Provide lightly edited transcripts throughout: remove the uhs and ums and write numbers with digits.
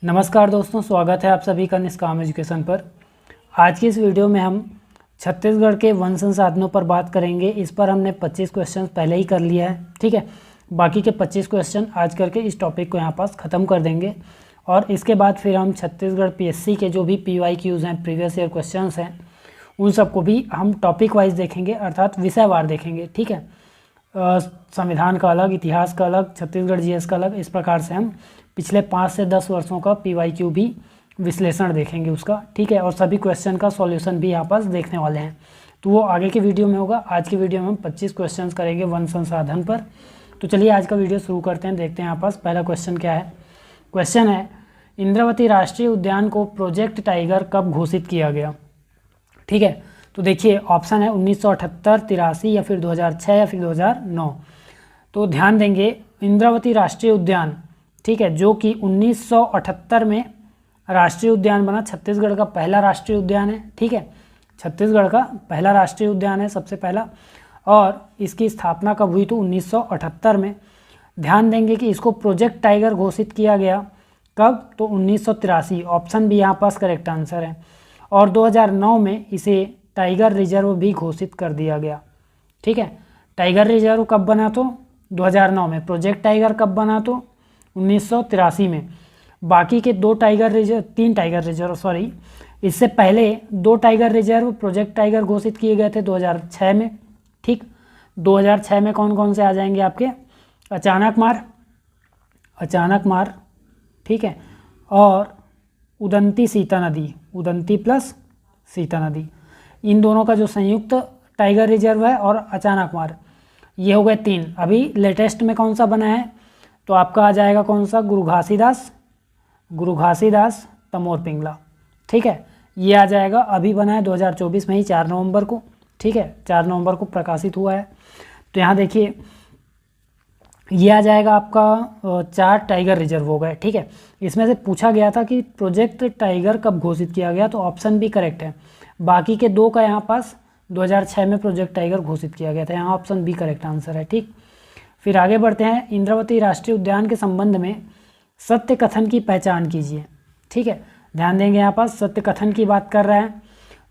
नमस्कार दोस्तों, स्वागत है आप सभी का निष्काम एजुकेशन पर। आज की इस वीडियो में हम छत्तीसगढ़ के वन संसाधनों पर बात करेंगे। इस पर हमने 25 क्वेश्चन पहले ही कर लिया है, ठीक है। बाकी के 25 क्वेश्चन आज करके इस टॉपिक को यहाँ पास ख़त्म कर देंगे और इसके बाद फिर हम छत्तीसगढ़ पीएससी के जो भी PYQs हैं, प्रीवियस ईयर क्वेश्चन हैं, उन सबको भी हम टॉपिक वाइज देखेंगे, अर्थात विषयवार देखेंगे, ठीक है। संविधान का अलग, इतिहास का अलग, छत्तीसगढ़ GS का अलग, इस प्रकार से हम पिछले 5 से 10 वर्षों का PYQ भी विश्लेषण देखेंगे उसका, ठीक है। और सभी क्वेश्चन का सॉल्यूशन भी यहाँ पास देखने वाले हैं, तो वो आगे की वीडियो में होगा। आज की वीडियो में हम 25 क्वेश्चन करेंगे वन संसाधन पर। तो चलिए आज का वीडियो शुरू करते हैं, देखते हैं यहाँ पास पहला क्वेश्चन क्या है। क्वेश्चन है, इंद्रावती राष्ट्रीय उद्यान को प्रोजेक्ट टाइगर कब घोषित किया गया, ठीक है। तो देखिए ऑप्शन है 1978, 83 या फिर 2006 या फिर 2009। तो ध्यान देंगे, इंद्रावती राष्ट्रीय उद्यान, ठीक है, जो कि 1978 में राष्ट्रीय उद्यान बना, छत्तीसगढ़ का पहला राष्ट्रीय उद्यान है, ठीक है। छत्तीसगढ़ का पहला राष्ट्रीय उद्यान है सबसे पहला, और इसकी स्थापना कब हुई तो 1978 में। ध्यान देंगे कि इसको प्रोजेक्ट टाइगर घोषित किया गया कब तो 1983, ऑप्शन भी यहाँ पास करेक्ट आंसर है। और 2009 में इसे टाइगर रिजर्व भी घोषित कर दिया गया, ठीक है। टाइगर रिजर्व कब बना तो 2009 में, प्रोजेक्ट टाइगर कब बना तो 1983 में। बाकी के तीन टाइगर रिजर्व इससे पहले 2 टाइगर रिजर्व प्रोजेक्ट टाइगर घोषित किए गए थे 2006 में, ठीक। 2006 में कौन कौन से आ जाएंगे आपके, अचानक मार, ठीक है, और उदंती सीता नदी, उदंती प्लस सीता नदी, इन दोनों का जो संयुक्त टाइगर रिजर्व है, और अचानक मार, ये हो गए 3। अभी लेटेस्ट में कौन सा बना है तो आपका आ जाएगा कौन सा, गुरु घासीदास तमोर पिंगला, ठीक है। ये आ जाएगा, अभी बना है 2024 में ही, 4 नवंबर को, ठीक है, 4 नवंबर को प्रकाशित हुआ है। तो यहाँ देखिए ये आ जाएगा आपका 4 टाइगर रिजर्व हो गए, ठीक है। इसमें से पूछा गया था कि प्रोजेक्ट टाइगर कब घोषित किया गया, तो ऑप्शन भी करेक्ट है। बाकी के 2 का यहाँ पास 2006 में प्रोजेक्ट टाइगर घोषित किया गया था, यहाँ ऑप्शन बी करेक्ट आंसर है, ठीक। फिर आगे बढ़ते हैं, इंद्रावती राष्ट्रीय उद्यान के संबंध में सत्य कथन की पहचान कीजिए, ठीक है। ध्यान देंगे यहाँ पास सत्य कथन की बात कर रहे हैं,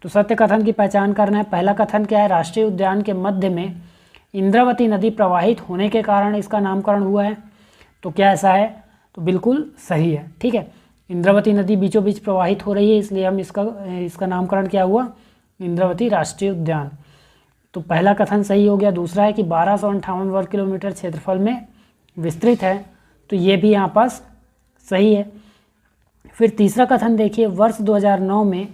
तो सत्य कथन की पहचान करना है। पहला कथन क्या है, राष्ट्रीय उद्यान के मध्य में इंद्रावती नदी प्रवाहित होने के कारण इसका नामकरण हुआ है। तो क्या ऐसा है, तो बिल्कुल सही है, ठीक है। इंद्रावती नदी बीचों बीच प्रवाहित हो रही है, इसलिए हम इसका नामकरण क्या हुआ, इंद्रावती राष्ट्रीय उद्यान। तो पहला कथन सही हो गया। दूसरा है कि 1258 वर्ग किलोमीटर क्षेत्रफल में विस्तृत है, तो ये भी यहाँ पास सही है। फिर तीसरा कथन देखिए, वर्ष 2009 में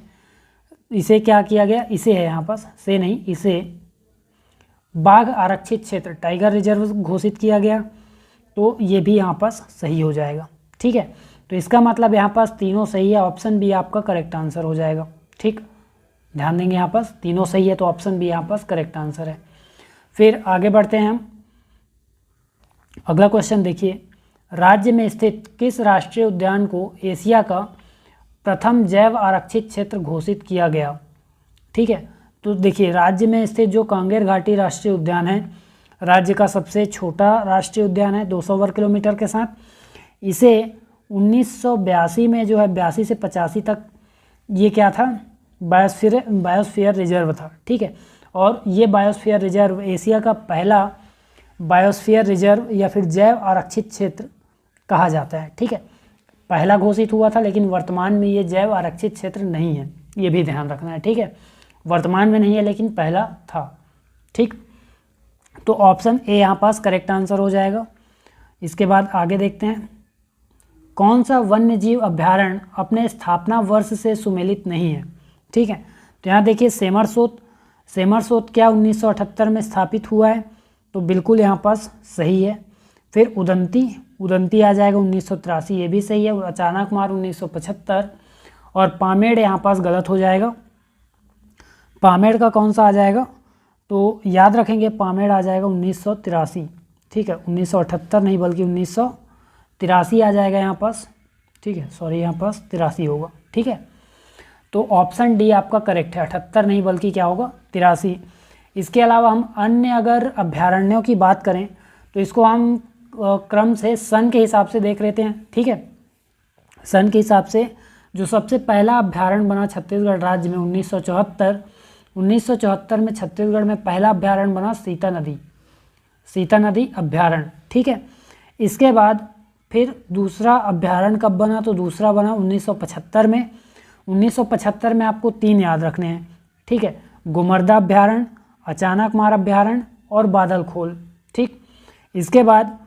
इसे क्या किया गया, इसे है यहाँ पास, से नहीं, इसे बाघ आरक्षित क्षेत्र टाइगर रिजर्व घोषित किया गया, तो ये भी यहाँ पास सही हो जाएगा, ठीक है। तो इसका मतलब यहाँ पास तीनों सही है, ऑप्शन बी आपका करेक्ट आंसर हो जाएगा, ठीक। ध्यान देंगे यहाँ पास तीनों सही है, तो ऑप्शन बी यहाँ पास करेक्ट आंसर है। फिर आगे बढ़ते हैं हम, अगला क्वेश्चन देखिए, राज्य में स्थित किस राष्ट्रीय उद्यान को एशिया का प्रथम जैव आरक्षित क्षेत्र घोषित किया गया, ठीक है। तो देखिए राज्य में स्थित जो कांगेर घाटी राष्ट्रीय उद्यान है, राज्य का सबसे छोटा राष्ट्रीय उद्यान है 200 वर्ग किलोमीटर के साथ। इसे 1982 में जो है 82 से 85 तक ये क्या था, बायोस्फीयर रिजर्व था, ठीक है। और ये बायोस्फीयर रिजर्व एशिया का पहला बायोस्फीयर रिजर्व या फिर जैव आरक्षित क्षेत्र कहा जाता है, ठीक है। पहला घोषित हुआ था, लेकिन वर्तमान में ये जैव आरक्षित क्षेत्र नहीं है, ये भी ध्यान रखना है, ठीक है। वर्तमान में नहीं है लेकिन पहला था, ठीक। तो ऑप्शन ए यहाँ पास करेक्ट आंसर हो जाएगा। इसके बाद आगे देखते हैं, कौन सा वन्य जीव अभ्यारण्य अपने स्थापना वर्ष से सुमेलित नहीं है, ठीक है। तो यहाँ देखिए सेमरसोत क्या 1978 में स्थापित हुआ है, तो बिल्कुल यहाँ पास सही है। फिर उदंती आ जाएगा 1983, ये भी सही है। अचानक मार 1975, और पामेड़ यहाँ पास गलत हो जाएगा। पामेड़ का कौन सा आ जाएगा, तो याद रखेंगे पामेड़ आ जाएगा 1983, ठीक है। 1978 नहीं बल्कि 1983 आ जाएगा यहाँ पास, ठीक है, सॉरी यहाँ पास 83 होगा, ठीक है। तो ऑप्शन डी आपका करेक्ट है, 78 नहीं बल्कि क्या होगा 83। इसके अलावा हम अन्य अगर अभ्यारण्यों की बात करें तो इसको हम क्रम से सन के हिसाब से देख लेते हैं, ठीक है। सन के हिसाब से जो सबसे पहला अभ्यारण्य बना छत्तीसगढ़ राज्य में 1974 में छत्तीसगढ़ में पहला अभ्यारण्य बना सीता नदी अभ्यारण्य, ठीक है। इसके बाद फिर दूसरा अभ्यारण्य कब बना, तो दूसरा बना 1975 में। 1975 में आपको 3 याद रखने हैं, ठीक है, गोमर्दा अभ्यारण्य, अचानकमार अभ्यारण्य और बादलखोल, ठीक। इसके बाद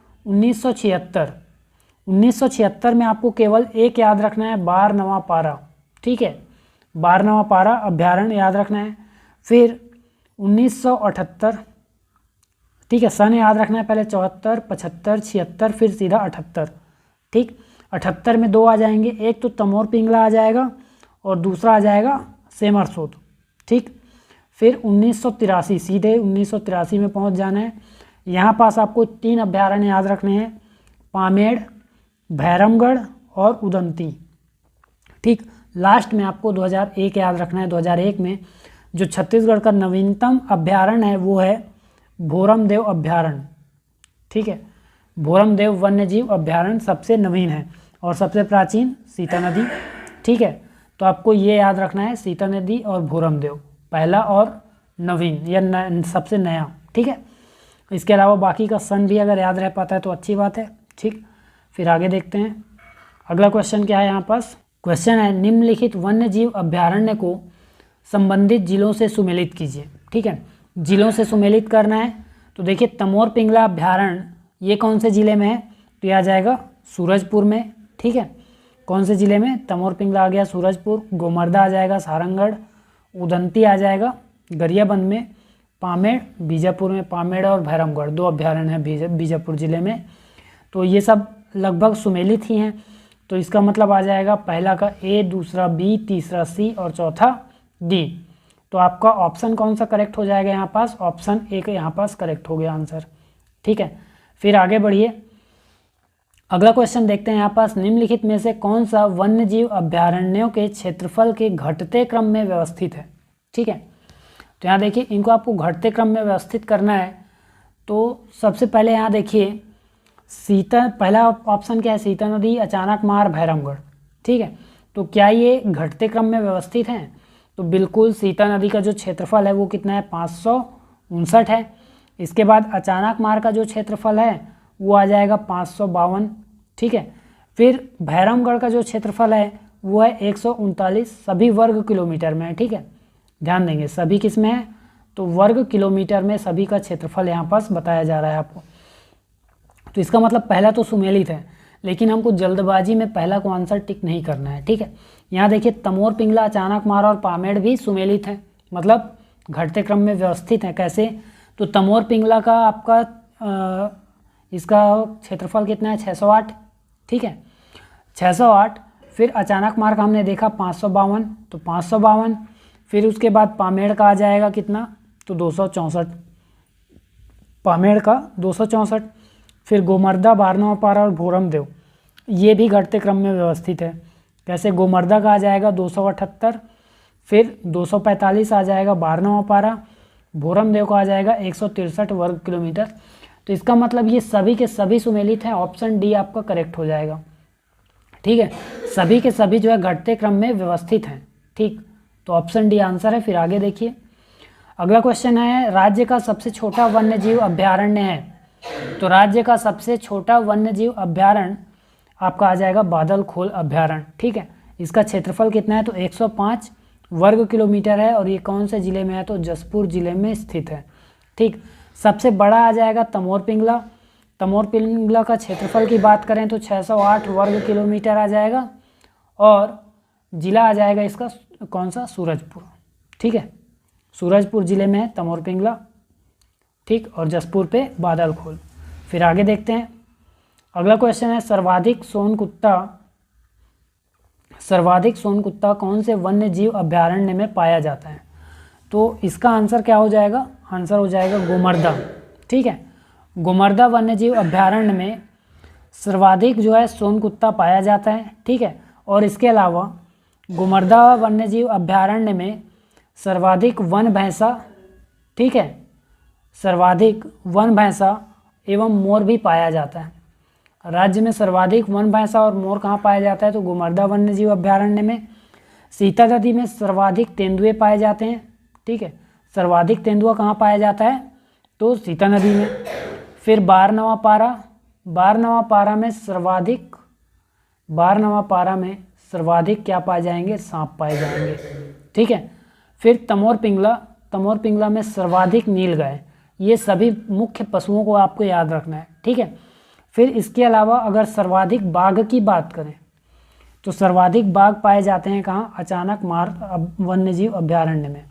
1976 में आपको केवल एक याद रखना है, बारनवापारा, ठीक है, बारनवापारा अभ्यारण्य याद रखना है। फिर 1978, ठीक है, सन याद रखना है पहले, 74, 75, 76, फिर सीधा 78, ठीक। 78 में 2 आ जाएंगे, एक तो तमोर पिंगला आ जाएगा और दूसरा आ जाएगा सेमरसोत, ठीक। फिर 1983, सीधे 1983 में पहुंच जाना है। यहाँ पास आपको 3 अभ्यारण्य याद रखने हैं, पामेड़, भैरमगढ़ और उदंती, ठीक। लास्ट में आपको 2001 याद रखना है। 2001 में जो छत्तीसगढ़ का नवीनतम अभ्यारण्य है वो है भोरमदेव अभ्यारण्य, ठीक है। भोरमदेव वन्यजीव अभ्यारण्य सबसे नवीन है और सबसे प्राचीन सीता नदी, ठीक है। तो आपको ये याद रखना है, सीता नदी और भोरमदेव, पहला और नवीन या सबसे नया, ठीक है। इसके अलावा बाकी का सन भी अगर याद रह पाता है तो अच्छी बात है, ठीक। फिर आगे देखते हैं अगला क्वेश्चन क्या है। यहाँ पास क्वेश्चन है, निम्नलिखित वन्यजीव अभ्यारण्य को संबंधित जिलों से सुमेलित कीजिए, ठीक है। जिलों से सुमेलित करना है तो देखिए तमोर पिंगला अभ्यारण्य ये कौन से ज़िले में है, तो यह आ जाएगा सूरजपुर में, ठीक है। कौन से ज़िले में, तमोर पिंगला आ गया सूरजपुर, गोमर्दा आ जाएगा सारंगढ़, उदंती आ जाएगा गरियाबंद में, पामेड़ बीजापुर में, पामेड़ और भैरमगढ़ 2 अभ्यारण्य हैं बीजापुर ज़िले में। तो ये सब लगभग सुमेलित ही हैं, तो इसका मतलब आ जाएगा पहला का ए, दूसरा बी, तीसरा सी और चौथा डी। तो आपका ऑप्शन कौन सा करेक्ट हो जाएगा यहाँ पास, ऑप्शन ए का यहाँ पास करेक्ट हो गया आंसर, ठीक है। फिर आगे बढ़िए, अगला क्वेश्चन देखते हैं। यहाँ पास निम्नलिखित में से कौन सा वन्यजीव अभ्यारण्यों के क्षेत्रफल के घटते क्रम में व्यवस्थित है, ठीक है। तो यहाँ देखिए इनको आपको घटते क्रम में व्यवस्थित करना है। तो सबसे पहले यहाँ देखिए सीता, पहला ऑप्शन क्या है, सीता नदी, अचानकमार, भैरमगढ़, ठीक है। तो क्या ये घटते क्रम में व्यवस्थित हैं, तो बिल्कुल सीता नदी का जो क्षेत्रफल है वो कितना है, 559 है। इसके बाद अचानकमार का जो क्षेत्रफल है वो आ जाएगा 552, ठीक है। फिर भैरमगढ़ का जो क्षेत्रफल है वो है 139 सभी वर्ग किलोमीटर में है, ठीक है। ध्यान देंगे सभी किस में है, तो वर्ग किलोमीटर में सभी का क्षेत्रफल यहाँ पास बताया जा रहा है आपको। तो इसका मतलब पहला तो सुमेलित है, लेकिन हमको जल्दबाजी में पहला को आंसर टिक नहीं करना है, ठीक है। यहाँ देखिए तमोर पिंगला, अचानकमार और पामेड़ भी सुमेलित हैं, मतलब घटते क्रम में व्यवस्थित हैं। कैसे, तो तमोर पिंगला का आपका इसका क्षेत्रफल कितना है, 608, ठीक है, 608। फिर अचानकमार का हमने देखा 552, तो 552। फिर उसके बाद पामेड़ का आ जाएगा कितना, तो 264, पामेड़ का 264। फिर गोमर्दा, बारनवापारा और भोरमदेव ये भी घटते क्रम में व्यवस्थित है। कैसे, गोमर्दा का आ जाएगा 278, फिर 245 आ जाएगा बारनवापारा, भोरमदेव का आ जाएगा 163 वर्ग किलोमीटर। तो इसका मतलब ये सभी के सभी सुमेलित हैं, ऑप्शन डी आपका करेक्ट हो जाएगा, ठीक है। सभी के सभी जो है घटते क्रम में व्यवस्थित हैं, ठीक। तो ऑप्शन डी आंसर है। फिर आगे देखिए अगला क्वेश्चन है, राज्य का सबसे छोटा वन्यजीव अभ्यारण्य है। तो राज्य का सबसे छोटा वन्यजीव अभ्यारण्य आपका आ जाएगा बादलखोल अभ्यारण्य, ठीक है। इसका क्षेत्रफल कितना है, तो 105 वर्ग किलोमीटर है और ये कौन से ज़िले में है, तो जसपुर ज़िले में स्थित है, ठीक। सबसे बड़ा आ जाएगा तमोर पिंगला। तमोर पिंगला का क्षेत्रफल की बात करें तो 608 वर्ग किलोमीटर आ जाएगा और ज़िला आ जाएगा इसका कौन सा, सूरजपुर, ठीक है। सूरजपुर ज़िले में है तमोर पिंगला, ठीक, और जसपुर पे बादलखोल। फिर आगे देखते हैं अगला क्वेश्चन है, सर्वाधिक सोनकुत्ता कौन से वन्य जीव अभ्यारण्य में पाया जाता है। तो इसका आंसर क्या हो जाएगा, आंसर हो जाएगा गोमर्दा, ठीक है। गोमर्दा वन्य जीव अभ्यारण्य में सर्वाधिक जो है सोनकुत्ता पाया जाता है, ठीक है। और इसके अलावा गोमर्दा वन्य जीव अभ्यारण्य में सर्वाधिक वन भैंसा, ठीक है, सर्वाधिक वन भैंसा एवं मोर भी पाया जाता है। राज्य में सर्वाधिक वन भैंसा और मोर कहाँ पाया जाता है, तो गोमर्दा वन्यजीव अभ्यारण्य में। सीता नदी में सर्वाधिक तेंदुए पाए जाते हैं, ठीक है, सर्वाधिक तेंदुआ कहाँ पाया जाता है, तो सीता नदी में। फिर बारहवां पारा में सर्वाधिक क्या पाए जाएंगे, सांप पाए जाएंगे, ठीक है। फिर तमोर पिंगला में सर्वाधिक नीलगाय। ये सभी मुख्य पशुओं को आपको याद रखना है, ठीक है। फिर इसके अलावा अगर सर्वाधिक बाघ की बात करें तो सर्वाधिक बाघ पाए जाते हैं कहाँ, अचानक मार्ग वन्यजीव अभ्यारण्य में।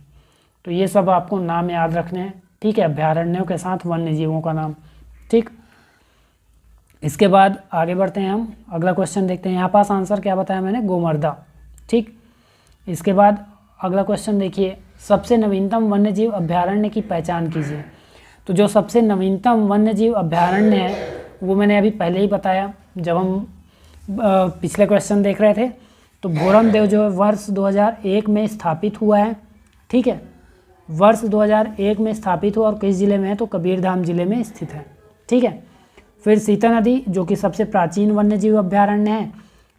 तो ये सब आपको नाम याद रखने हैं, ठीक है, अभ्यारण्यों के साथ वन्यजीवों का नाम, ठीक। इसके बाद आगे बढ़ते हैं हम, अगला क्वेश्चन देखते हैं। यहाँ पास आंसर क्या बताया मैंने, गोमर्दा, ठीक। इसके बाद अगला क्वेश्चन देखिए, सबसे नवीनतम वन्यजीव अभ्यारण्य की पहचान कीजिए। तो जो सबसे नवीनतम वन्यजीव अभ्यारण्य है वो मैंने अभी पहले ही बताया जब हम पिछले क्वेश्चन देख रहे थे। तो भोरम देव जो है वर्ष 2001 में स्थापित हुआ है, ठीक है, वर्ष 2001 में स्थापित हुआ और किस ज़िले में है, तो कबीरधाम जिले में स्थित है, ठीक है। फिर सीता नदी जो कि सबसे प्राचीन वन्यजीव अभ्यारण्य है,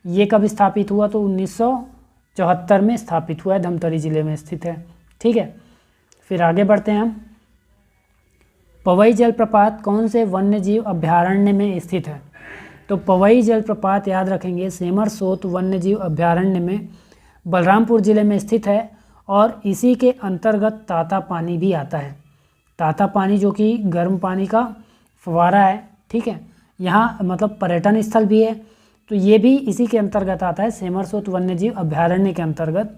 ये कब स्थापित हुआ, तो 1974 में स्थापित हुआ है, धमतरी जिले में स्थित है, ठीक है। फिर आगे बढ़ते हैं हम, पवई जलप्रपात कौन से वन्यजीव अभ्यारण्य में स्थित है, तो पवई जलप्रपात याद रखेंगे सेमरसोत वन्यजीव अभ्यारण्य में बलरामपुर जिले में स्थित है और इसी के अंतर्गत ताता पानी भी आता है। ताता पानी जो कि गर्म पानी का फव्वारा है, ठीक है, यहाँ मतलब पर्यटन स्थल भी है, तो ये भी इसी के अंतर्गत आता है, सेमरसोत वन्यजीव अभ्यारण्य के अंतर्गत।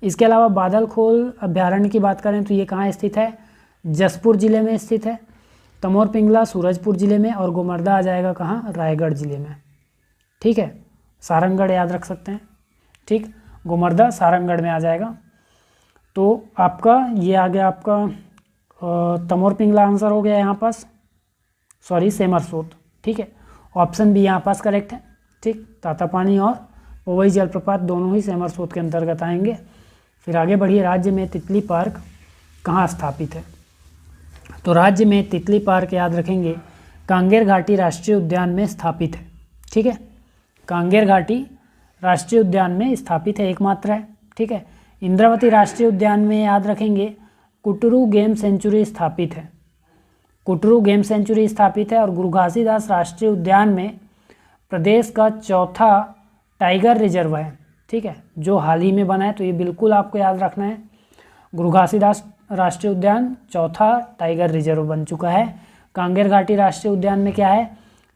इसके अलावा बादलखोल अभ्यारण्य की बात करें तो ये कहाँ स्थित है, जसपुर जिले में स्थित है। तमोर पिंगला सूरजपुर जिले में और गोमर्दा आ जाएगा कहाँ, रायगढ़ जिले में, ठीक है। सारंगगढ़ याद रख सकते हैं, ठीक, गोमर्दा सारंगगढ़ में आ जाएगा। तो आपका ये आ गया आपका तमोर पिंगला आंसर हो गया यहाँ पास, सॉरी सेमरसोत, ठीक है, ऑप्शन भी यहाँ पास करेक्ट है, ठीक। तातापानी और पवई जलप्रपात दोनों ही सेमरसोत के अंतर्गत आएंगे। फिर आगे बढ़िए, राज्य में तितली पार्क कहाँ स्थापित है, तो राज्य में तितली पार्क याद रखेंगे कांगेर घाटी राष्ट्रीय उद्यान में स्थापित है, ठीक है, कांगेर घाटी राष्ट्रीय उद्यान में स्थापित है, एकमात्र है, ठीक है। इंद्रावती राष्ट्रीय उद्यान में याद रखेंगे कुटरू गेम सेंचुरी स्थापित है, कुटरू गेम सेंचुरी स्थापित है। और गुरु घासीदास राष्ट्रीय उद्यान में प्रदेश का चौथा टाइगर रिजर्व है, ठीक है, जो हाल ही में बना है, तो ये बिल्कुल आपको याद रखना है। गुरु घासीदास राष्ट्रीय उद्यान चौथा टाइगर रिजर्व बन चुका है। कांगेर घाटी राष्ट्रीय उद्यान में क्या है,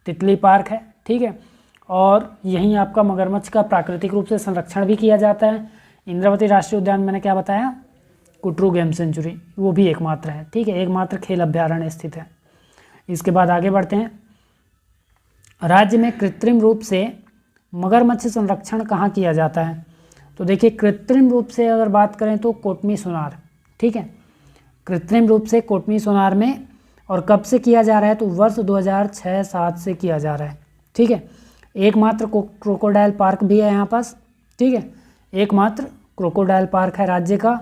तितली पार्क है, ठीक है। और यहीं आपका मगरमच्छ का प्राकृतिक रूप से संरक्षण भी किया जाता है। इंद्रावती राष्ट्रीय उद्यान मैंने क्या बताया, कुटरू गेम सेंचुरी, वो भी एकमात्र है, ठीक है, एकमात्र खेल अभ्यारण्य स्थित है। इसके बाद आगे बढ़ते हैं, राज्य में कृत्रिम रूप से मगरमच्छ संरक्षण कहाँ किया जाता है, तो देखिए कृत्रिम रूप से अगर बात करें तो कोटमी सोनार, ठीक है, कृत्रिम रूप से कोटमी सोनार में, और कब से किया जा रहा है, तो वर्ष 2006-07 से किया जा रहा है, ठीक है। एकमात्र क्रोकोडाइल पार्क भी है यहाँ पास, ठीक है, एकमात्र क्रोकोडाइल पार्क है राज्य का।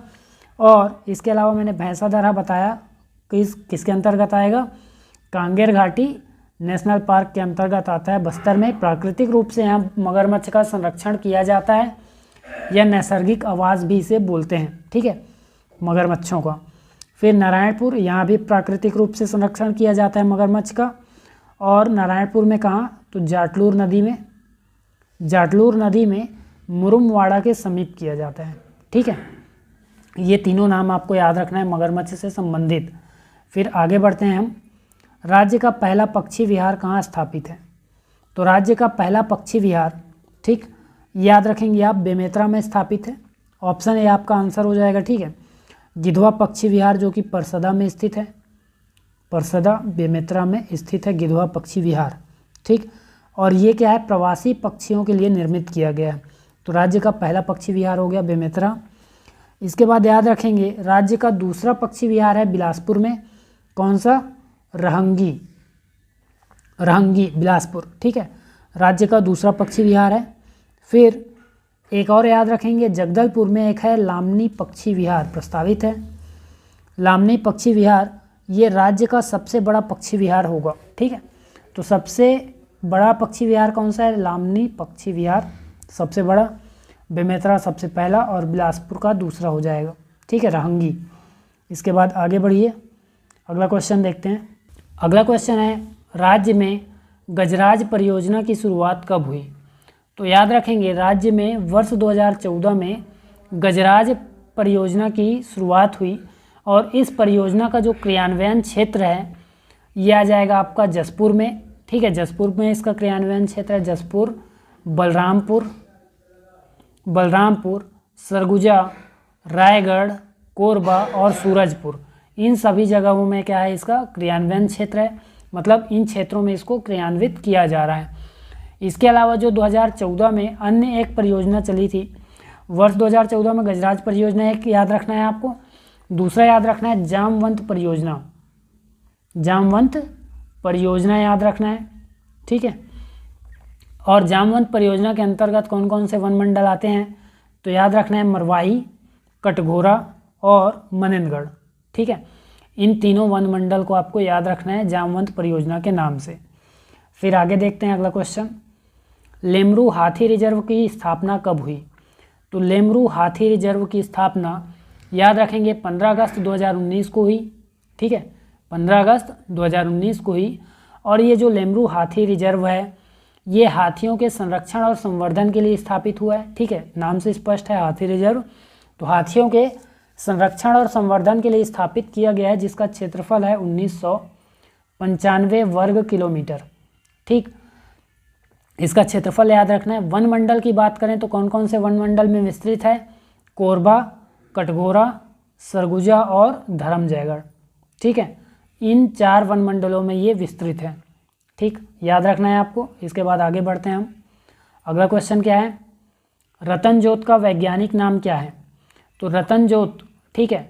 और इसके अलावा मैंने भैंसादरा बताया किसके अंतर्गत आएगा, कांगेर घाटी नेशनल पार्क के अंतर्गत आता है। बस्तर में प्राकृतिक रूप से यहाँ मगरमच्छ का संरक्षण किया जाता है, या नैसर्गिक आवास भी इसे बोलते हैं, ठीक है, मगरमच्छों का। फिर नारायणपुर, यहाँ भी प्राकृतिक रूप से संरक्षण किया जाता है मगरमच्छ का। और नारायणपुर में कहाँ, तो जाटलूर नदी में मुरुमवाड़ा के समीप किया जाता है, ठीक है। ये तीनों नाम आपको याद रखना है मगरमच्छ से संबंधित। फिर आगे बढ़ते हैं हम, राज्य का पहला पक्षी विहार कहाँ स्थापित है, तो राज्य का पहला पक्षी विहार, ठीक, याद रखेंगे आप, बेमेतरा में स्थापित है। ऑप्शन ए आपका आंसर हो जाएगा, ठीक है। गिधवा पक्षी विहार जो कि परसदा में स्थित है, परसदा बेमेतरा में स्थित है गिधवा पक्षी विहार, ठीक। और ये क्या है, प्रवासी पक्षियों के लिए निर्मित किया गया है। तो राज्य का पहला पक्षी विहार हो गया बेमेतरा। इसके बाद याद रखेंगे राज्य का दूसरा पक्षी विहार है बिलासपुर में, कौन सा, रहंगी बिलासपुर, ठीक है, राज्य का दूसरा पक्षी विहार है। फिर एक और याद रखेंगे, जगदलपुर में एक है लामनी पक्षी विहार प्रस्तावित है। लामनी पक्षी विहार ये राज्य का सबसे बड़ा पक्षी विहार होगा, ठीक है। तो सबसे बड़ा पक्षी विहार कौन सा है? लामनी पक्षी विहार सबसे बड़ा, बेमेतरा सबसे पहला और बिलासपुर का दूसरा हो जाएगा। ठीक है, रहंगी। इसके बाद आगे बढ़िए, अगला क्वेश्चन देखते हैं। अगला क्वेश्चन है, राज्य में गजराज परियोजना की शुरुआत कब हुई? तो याद रखेंगे, राज्य में वर्ष 2014 में गजराज परियोजना की शुरुआत हुई और इस परियोजना का जो क्रियान्वयन क्षेत्र है ये आ जाएगा आपका जसपुर में। ठीक है, जसपुर में इसका क्रियान्वयन क्षेत्र है। जसपुर, बलरामपुर, सरगुजा, रायगढ़, कोरबा और सूरजपुर, इन सभी जगहों में क्या है, इसका क्रियान्वयन क्षेत्र है। मतलब इन क्षेत्रों में इसको क्रियान्वित किया जा रहा है। इसके अलावा जो 2014 में अन्य एक परियोजना चली थी, वर्ष 2014 में गजराज परियोजना एक याद रखना है आपको। दूसरा याद रखना है जामवंत परियोजना, जामवंत परियोजना याद रखना है। ठीक है, और जामवंत परियोजना के अंतर्गत कौन कौन से वन मंडल आते हैं? तो याद रखना है मरवाही, कटघोरा और मनेंद्रगढ़। ठीक है, इन तीनों वन मंडल को आपको याद रखना है जामवंत परियोजना के नाम से। फिर आगे देखते हैं अगला क्वेश्चन, लेमरू हाथी रिजर्व की स्थापना कब हुई? तो लेमरू हाथी रिजर्व की स्थापना याद रखेंगे 15 अगस्त 2019 को हुई। ठीक है, 15 अगस्त 2019 को हुई। और ये जो लेमरू हाथी रिजर्व है ये हाथियों के संरक्षण और संवर्धन के लिए स्थापित हुआ है। ठीक है, नाम से स्पष्ट है हाथी रिजर्व, तो हाथियों के संरक्षण और संवर्धन के लिए स्थापित किया गया है, जिसका क्षेत्रफल है 1995 वर्ग किलोमीटर। ठीक, इसका क्षेत्रफल याद रखना है। वन मंडल की बात करें तो कौन कौन से वन मंडल में विस्तृत है? कोरबा, कटघोरा, सरगुजा और धर्मजयगढ़। ठीक है, इन 4 वन मंडलों में ये विस्तृत है। ठीक, याद रखना है आपको। इसके बाद आगे बढ़ते हैं हम। अगला क्वेश्चन क्या है, रतन जोत का वैज्ञानिक नाम क्या है? तो रतन जोत, ठीक है,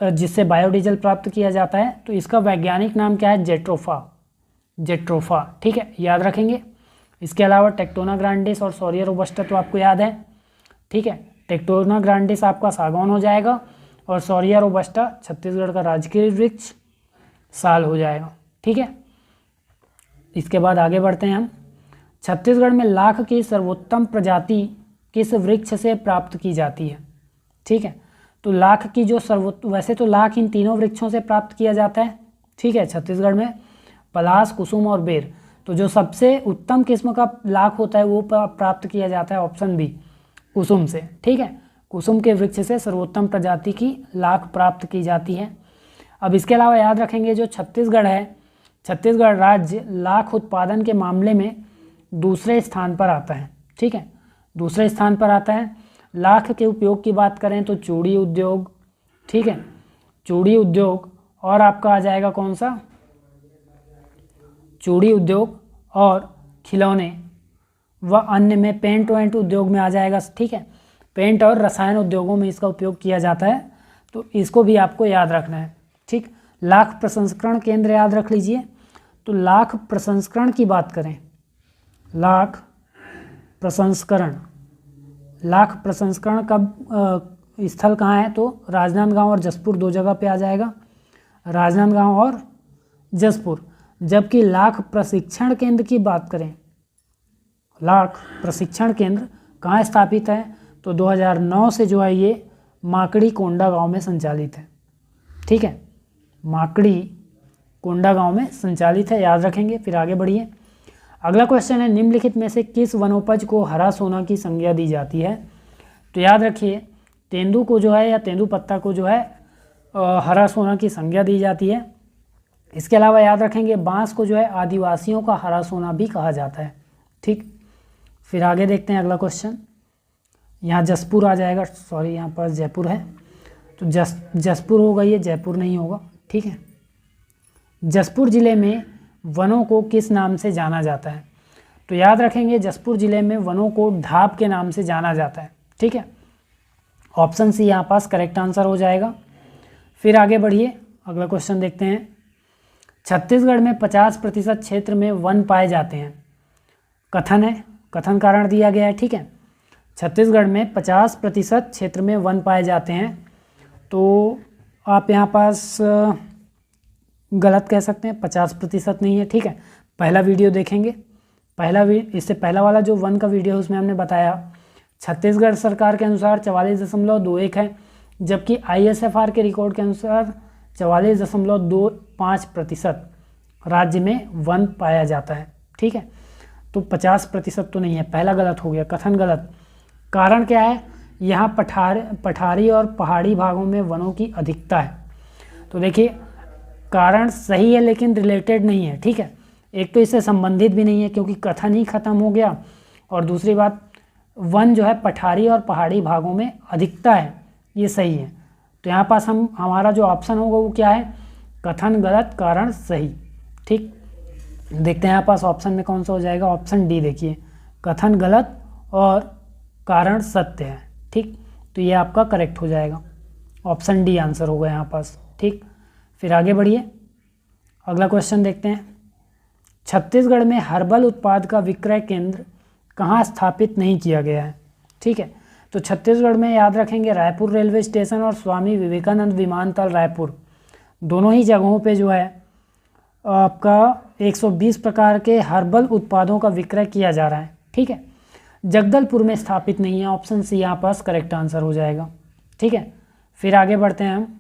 जिससे बायोडीजल प्राप्त किया जाता है, तो इसका वैज्ञानिक नाम क्या है? Jatropha, jatropha. ठीक है, याद रखेंगे। इसके अलावा टेक्टोना ग्रांडिस और सौरिया रोबस्टा तो आपको याद है। ठीक है, टेक्टोना ग्रांडिस आपका सागौन हो जाएगा और सौरिया रोबस्टा छत्तीसगढ़ का राजकीय वृक्ष साल हो जाएगा। ठीक है, इसके बाद आगे बढ़ते हैं हम। छत्तीसगढ़ में लाख की सर्वोत्तम प्रजाति किस वृक्ष से प्राप्त की जाती है? ठीक है, तो लाख की जो वैसे तो लाख इन तीनों वृक्षों से प्राप्त किया जाता है। ठीक है, छत्तीसगढ़ में पलास, कुसुम और बेर, तो जो सबसे उत्तम किस्म का लाख होता है वो प्राप्त किया जाता है ऑप्शन बी, कुसुम से। ठीक है, कुसुम के वृक्ष से सर्वोत्तम प्रजाति की लाख प्राप्त की जाती है। अब इसके अलावा याद रखेंगे जो छत्तीसगढ़ है, छत्तीसगढ़ राज्य लाख उत्पादन के मामले में दूसरे स्थान पर आता है। ठीक है, दूसरे स्थान पर आता है। लाख के उपयोग की बात करें तो चूड़ी उद्योग, ठीक है, चूड़ी उद्योग और आपका आ जाएगा कौन सा? चूड़ी उद्योग और खिलौने व अन्य में पेंट वेंट उद्योग में आ जाएगा। ठीक है, पेंट और रसायन उद्योगों में इसका उपयोग किया जाता है, तो इसको भी आपको याद रखना है। ठीक, लाख प्रसंस्करण केंद्र याद रख लीजिए। तो लाख प्रसंस्करण की बात करें, लाख प्रसंस्करण, लाख प्रसंस्करण का स्थल कहाँ है? तो राजनांदगांव और जसपुर 2 जगह पे आ जाएगा, राजनांदगांव और जसपुर। जबकि लाख प्रशिक्षण केंद्र की बात करें, लाख प्रशिक्षण केंद्र कहाँ स्थापित है? तो 2009 से जो है ये माकड़ी कोंडागांव में संचालित है। ठीक है, माकड़ी कोंडागांव में संचालित है, याद रखेंगे। फिर आगे बढ़िए। अगला क्वेश्चन है, निम्नलिखित में से किस वनोपज को हरा सोना की संज्ञा दी जाती है? तो याद रखिए, तेंदू को जो है या तेंदू पत्ता को जो है हरा सोना की संज्ञा दी जाती है। इसके अलावा याद रखेंगे बांस को जो है आदिवासियों का हरा सोना भी कहा जाता है। ठीक, फिर आगे देखते हैं अगला क्वेश्चन। यहाँ जसपुर आ जाएगा, सॉरी यहाँ पर जयपुर है, तो जसपुर होगा, ये जयपुर नहीं होगा। ठीक है, जसपुर ज़िले में वनों को किस नाम से जाना जाता है? तो याद रखेंगे जसपुर ज़िले में वनों को ढाब के नाम से जाना जाता है। ठीक है, ऑप्शन सी यहाँ पास करेक्ट आंसर हो जाएगा। फिर आगे बढ़िए, अगला क्वेश्चन देखते हैं। छत्तीसगढ़ में 50% क्षेत्र में वन पाए जाते हैं। कथन है, कथन कारण दिया गया है। ठीक है, छत्तीसगढ़ में 50% क्षेत्र में वन पाए जाते हैं, तो आप यहाँ पास गलत कह सकते हैं, 50% नहीं है। ठीक है, पहला वीडियो देखेंगे इससे पहला वाला जो 1 का वीडियो है उसमें हमने बताया छत्तीसगढ़ सरकार के अनुसार 44.21 है, जबकि ISFR के रिकॉर्ड के अनुसार 44.25% राज्य में वन पाया जाता है। ठीक है, तो 50% तो नहीं है, पहला गलत हो गया, कथन गलत। कारण क्या है, यहाँ पठारी और पहाड़ी भागों में वनों की अधिकता है। तो देखिए कारण सही है लेकिन रिलेटेड नहीं है। ठीक है, एक तो इससे संबंधित भी नहीं है क्योंकि कथन ही खत्म हो गया, और दूसरी बात वन जो है पठारी और पहाड़ी भागों में अधिकता है, ये सही है। तो यहाँ पास हमारा जो ऑप्शन होगा वो क्या है, कथन गलत कारण सही। ठीक, देखते हैं यहाँ पास ऑप्शन में कौन सा हो जाएगा। ऑप्शन डी देखिए, कथन गलत और कारण सत्य है। ठीक, तो ये आपका करेक्ट हो जाएगा, ऑप्शन डी आंसर होगा यहाँ पास। ठीक, फिर आगे बढ़िए, अगला क्वेश्चन देखते हैं। छत्तीसगढ़ में हर्बल उत्पाद का विक्रय केंद्र कहाँ स्थापित नहीं किया गया है। ठीक है, तो छत्तीसगढ़ में याद रखेंगे रायपुर रेलवे स्टेशन और स्वामी विवेकानंद विमानतल रायपुर, दोनों ही जगहों पे जो है आपका 120 प्रकार के हर्बल उत्पादों का विक्रय किया जा रहा है। ठीक है, जगदलपुर में स्थापित नहीं है, ऑप्शन सी यहाँ पास करेक्ट आंसर हो जाएगा। ठीक है, फिर आगे बढ़ते हैं हम।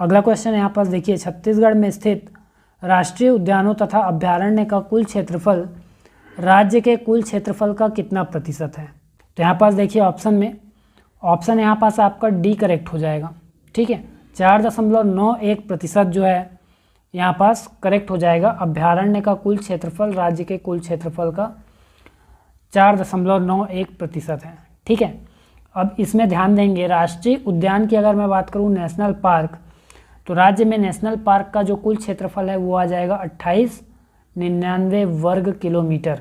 अगला क्वेश्चन यहाँ पास देखिए, छत्तीसगढ़ में स्थित राष्ट्रीय उद्यानों तथा अभ्यारण्य का कुल क्षेत्रफल राज्य के कुल क्षेत्रफल का कितना प्रतिशत है। तो यहाँ पास देखिए ऑप्शन में, ऑप्शन यहाँ पास आपका डी करेक्ट हो जाएगा। ठीक है, 4.91% जो है यहाँ पास करेक्ट हो जाएगा। अभ्यारण्य का कुल क्षेत्रफल राज्य के कुल क्षेत्रफल का 4.91% है। ठीक है, अब इसमें ध्यान देंगे राष्ट्रीय उद्यान की अगर मैं बात करूँ, नेशनल पार्क, तो राज्य में नेशनल पार्क का जो कुल क्षेत्रफल है वो आ जाएगा 2899 वर्ग किलोमीटर।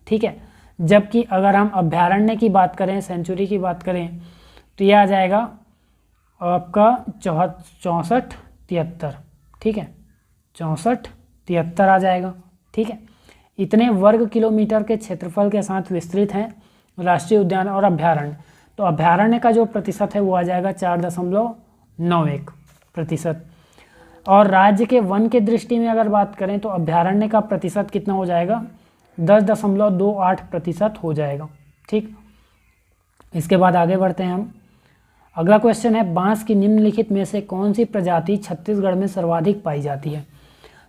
ठीक है, जबकि अगर हम अभ्यारण्य की बात करें, सेंचुरी की बात करें, तो यह आ जाएगा आपका 6473। ठीक है, 6473 आ जाएगा। ठीक है, इतने वर्ग किलोमीटर के क्षेत्रफल के साथ विस्तृत हैं राष्ट्रीय उद्यान और अभ्यारण्य। तो अभ्यारण्य का जो प्रतिशत है वो आ जाएगा 4.91%। और राज्य के वन के दृष्टि में अगर बात करें तो अभ्यारण्य का प्रतिशत कितना हो जाएगा, 10.28% हो जाएगा। ठीक, इसके बाद आगे बढ़ते हैं हम। अगला क्वेश्चन है, बांस की निम्नलिखित में से कौन सी प्रजाति छत्तीसगढ़ में सर्वाधिक पाई जाती है।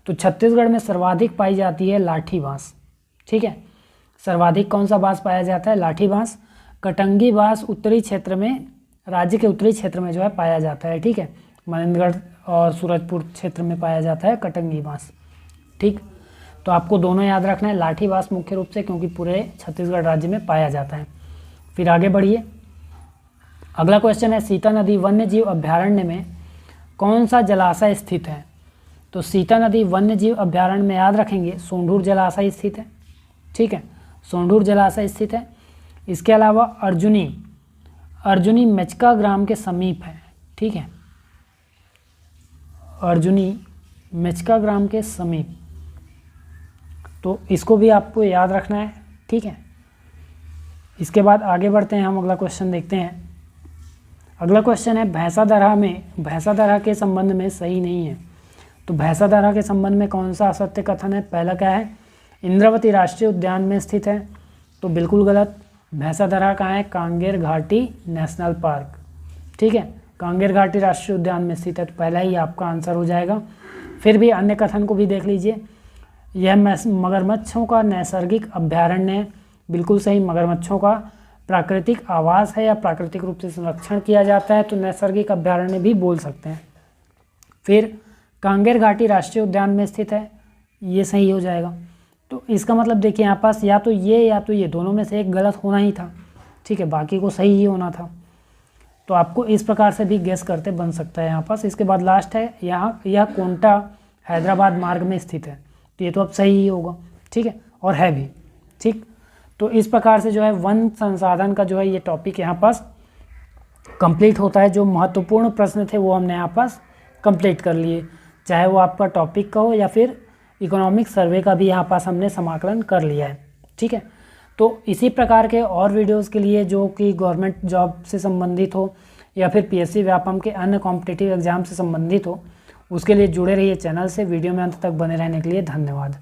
तो छत्तीसगढ़ में सर्वाधिक पाई जाती है लाठी बांस। ठीक है, सर्वाधिक कौन सा बांस पाया जाता है, लाठी बांस। कटंगी बांस उत्तरी क्षेत्र में, राज्य के उत्तरी क्षेत्र में जो है पाया जाता है। ठीक है, मनेंद्रगढ़ और सूरजपुर क्षेत्र में पाया जाता है कटंगी बांस। ठीक, तो आपको दोनों याद रखना है, लाठी बांस मुख्य रूप से क्योंकि पूरे छत्तीसगढ़ राज्य में पाया जाता है। फिर आगे बढ़िए, अगला क्वेश्चन है, सीता नदी वन्य जीव अभ्यारण्य में कौन सा जलाशय स्थित है। तो सीता नदी वन्य जीव अभ्यारण्य में याद रखेंगे सोंढूर जलाशय स्थित है। ठीक है, सोंढूर जलाशय स्थित है। इसके अलावा अर्जुनी मेचका ग्राम के समीप है। ठीक है, अर्जुनी मेचका ग्राम के समीप, तो इसको भी आपको याद रखना है। ठीक है, इसके बाद आगे बढ़ते हैं हम, अगला क्वेश्चन देखते हैं। अगला क्वेश्चन है, भैंसादरा के संबंध में सही नहीं है। तो भैंसादरा के संबंध में कौन सा असत्य कथन है। पहला क्या है, इंद्रावती राष्ट्रीय उद्यान में स्थित है, तो बिल्कुल गलत। भैंसादरा कहाँ है, कांगेर घाटी नेशनल पार्क। ठीक है, कांगेर घाटी राष्ट्रीय उद्यान में स्थित है, तो पहला ही आपका आंसर हो जाएगा। फिर भी अन्य कथन को भी देख लीजिए, यह मगरमच्छों का नैसर्गिक अभ्यारण्य है, बिल्कुल सही। मगरमच्छों का प्राकृतिक आवास है या प्राकृतिक रूप से संरक्षण किया जाता है, तो नैसर्गिक अभ्यारण्य भी बोल सकते हैं। फिर कांगेर घाटी राष्ट्रीय उद्यान में स्थित है, ये सही हो जाएगा। तो इसका मतलब देखिए यहाँ पास या तो ये दोनों में से एक गलत होना ही था। ठीक है, बाकी को सही ही होना था। तो आपको इस प्रकार से भी गेस करते बन सकता है यहाँ पास। इसके बाद लास्ट है, यहाँ यह कोंटा हैदराबाद मार्ग में स्थित है, तो ये तो अब सही ही होगा। ठीक है, और है भी। ठीक, तो इस प्रकार से जो है वन संसाधन का जो है ये टॉपिक यहाँ पास कंप्लीट होता है। जो महत्वपूर्ण प्रश्न थे वो हमने यहाँ पास कंप्लीट कर लिए, चाहे वो आपका टॉपिक का हो या फिर इकोनॉमिक सर्वे का भी यहाँ पास हमने समाकलन कर लिया है। ठीक है, तो इसी प्रकार के और वीडियोस के लिए जो कि गवर्नमेंट जॉब से संबंधित हो या फिर पीएससी व्यापम के अन्य कॉम्पिटिटिव एग्जाम से संबंधित हो, उसके लिए जुड़े रहिए चैनल से। वीडियो में अंत तक बने रहने के लिए धन्यवाद।